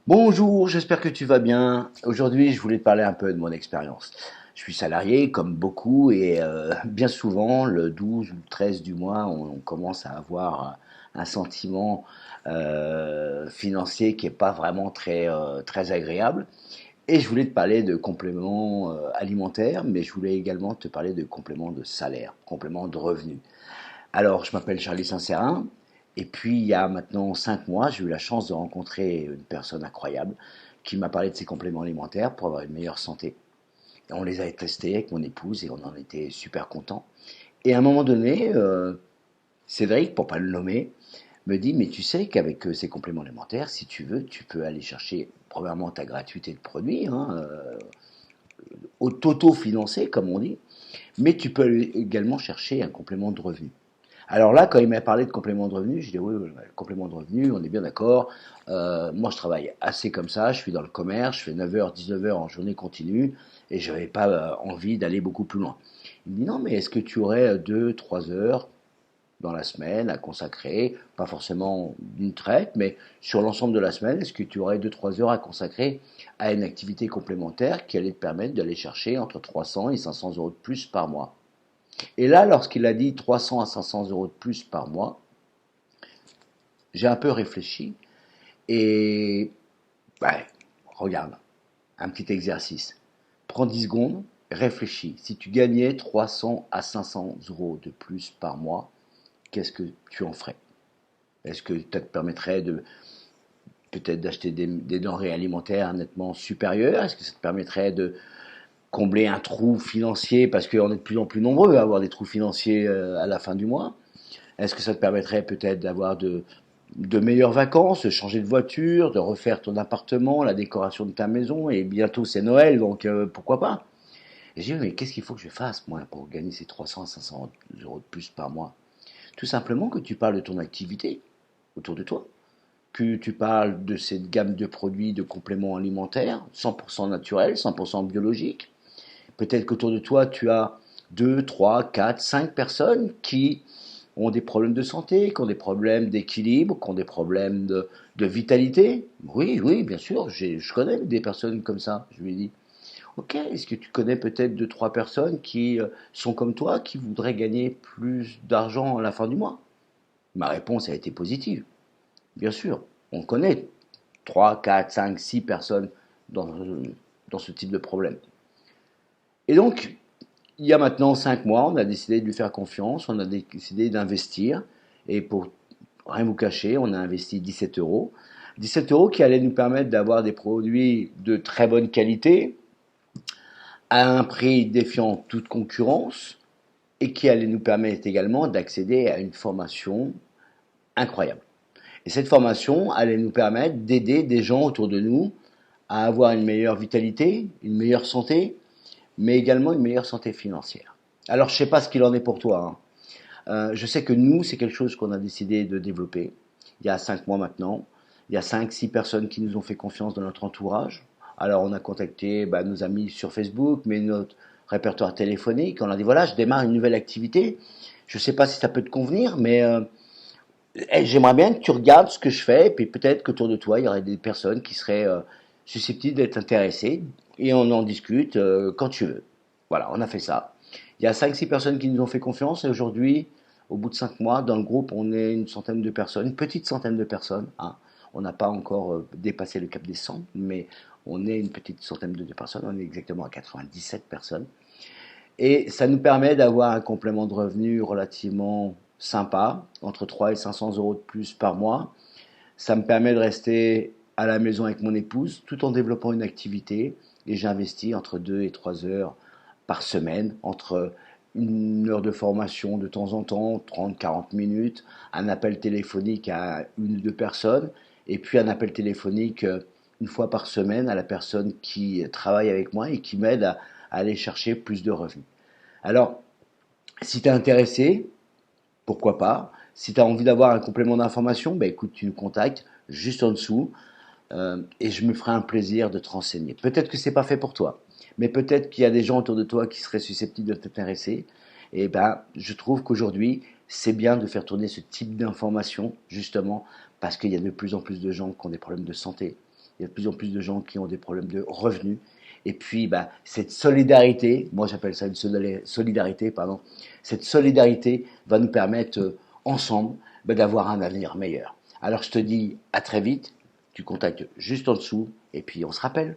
Bonjour, j'espère que tu vas bien. Aujourd'hui, je voulais te parler un peu de mon expérience. Je suis salarié comme beaucoup et bien souvent, le 12 ou le 13 du mois, on commence à avoir un sentiment financier qui n'est pas vraiment très agréable. Et je voulais te parler de compléments alimentaires, mais je voulais également te parler de compléments de salaire, compléments de revenus. Alors, je m'appelle Charlie Saint-Sérin, et puis il y a maintenant 5 mois, j'ai eu la chance de rencontrer une personne incroyable qui m'a parlé de ses compléments alimentaires pour avoir une meilleure santé. Et on les a testés avec mon épouse et on en était super contents. Et à un moment donné, Cédric, pour pas le nommer, me dit, mais tu sais qu'avec ces compléments alimentaires, si tu veux, tu peux aller chercher premièrement ta gratuité de produits, hein, auto-financé comme on dit, mais tu peux également chercher un complément de revenu. Alors là, quand il m'a parlé de complément de revenu, je dis oui, oui, complément de revenu, on est bien d'accord. Moi, je travaille assez comme ça, je suis dans le commerce, je fais 9h, 19h en journée continue et je n'avais pas envie d'aller beaucoup plus loin. Il me dit non, mais est-ce que tu aurais 2, 3 heures dans la semaine à consacrer, pas forcément d'une traite, mais sur l'ensemble de la semaine, est-ce que tu aurais 2, 3 heures à consacrer à une activité complémentaire qui allait te permettre d'aller chercher entre 300 et 500 euros de plus par mois? Et là, lorsqu'il a dit 300 à 500 euros de plus par mois, j'ai un peu réfléchi et ouais, regarde, un petit exercice. Prends 10 secondes, réfléchis. Si tu gagnais 300 à 500 euros de plus par mois, qu'est-ce que tu en ferais? Est-ce que ça te permettrait de peut-être d'acheter des denrées alimentaires nettement supérieures? Est-ce que ça te permettrait de combler un trou financier parce qu'on est de plus en plus nombreux à avoir des trous financiers à la fin du mois? Est-ce que ça te permettrait peut-être d'avoir de meilleures vacances, de changer de voiture, de refaire ton appartement, la décoration de ta maison, et bientôt c'est Noël, donc pourquoi pas? Et j'ai dit, mais qu'est-ce qu'il faut que je fasse, moi, pour gagner ces 300 à 500 euros de plus par mois? Tout simplement que tu parles de ton activité autour de toi, que tu parles de cette gamme de produits, de compléments alimentaires, 100% naturels, 100% biologiques. Peut-être qu'autour de toi, tu as 2, 3, 4, 5 personnes qui ont des problèmes de santé, qui ont des problèmes d'équilibre, qui ont des problèmes de vitalité. Oui, oui, bien sûr, je connais des personnes comme ça. Je lui ai dit, ok, est-ce que tu connais peut-être deux, trois personnes qui sont comme toi, qui voudraient gagner plus d'argent à la fin du mois? Ma réponse a été positive. Bien sûr, on connaît 3, 4, 5, 6 personnes dans, dans ce type de problème. Et donc, il y a maintenant 5 mois, on a décidé de lui faire confiance, on a décidé d'investir. Et pour rien vous cacher, on a investi 17 euros. 17 euros qui allaient nous permettre d'avoir des produits de très bonne qualité, à un prix défiant toute concurrence, et qui allaient nous permettre également d'accéder à une formation incroyable. Et cette formation allait nous permettre d'aider des gens autour de nous à avoir une meilleure vitalité, une meilleure santé, mais également une meilleure santé financière. Alors, je ne sais pas ce qu'il en est pour toi, hein. Je sais que nous, c'est quelque chose qu'on a décidé de développer il y a 5 mois maintenant. Il y a 5, 6 personnes qui nous ont fait confiance dans notre entourage. Alors, on a contacté nos amis sur Facebook, mais notre répertoire téléphonique. On leur a dit, voilà, je démarre une nouvelle activité. Je ne sais pas si ça peut te convenir, mais j'aimerais bien que tu regardes ce que je fais, et puis peut-être qu'autour de toi, il y aurait des personnes qui seraient susceptibles d'être intéressées, et on en discute quand tu veux. Voilà, on a fait ça. Il y a 5, 6 personnes qui nous ont fait confiance, et aujourd'hui, au bout de 5 mois, dans le groupe, on est une centaine de personnes, une petite centaine de personnes, hein. On n'a pas encore dépassé le cap des 100, mais on est une petite centaine de personnes, on est exactement à 97 personnes. Et ça nous permet d'avoir un complément de revenu relativement sympa, entre 3 et 500 euros de plus par mois. Ça me permet de rester à la maison avec mon épouse tout en développant une activité. Et j'investis entre 2 et 3 heures par semaine, entre une heure de formation de temps en temps, 30, 40 minutes, un appel téléphonique à une ou deux personnes, et puis un appel téléphonique une fois par semaine à la personne qui travaille avec moi et qui m'aide à aller chercher plus de revenus. Alors, si tu es intéressé, pourquoi pas. Si tu as envie d'avoir un complément d'information, écoute, tu nous contactes juste en dessous et je me ferai un plaisir de te renseigner. Peut-être que c'est pas fait pour toi, mais peut-être qu'il y a des gens autour de toi qui seraient susceptibles de t'intéresser. Et je trouve qu'aujourd'hui, c'est bien de faire tourner ce type d'information, justement, parce qu'il y a de plus en plus de gens qui ont des problèmes de santé, Il y a de plus en plus de gens qui ont des problèmes de revenus. Et puis, bah, cette solidarité, moi j'appelle ça une solidarité, pardon, cette solidarité va nous permettre ensemble bah, d'avoir un avenir meilleur. Alors je te dis à très vite, tu contactes juste en dessous et puis on se rappelle.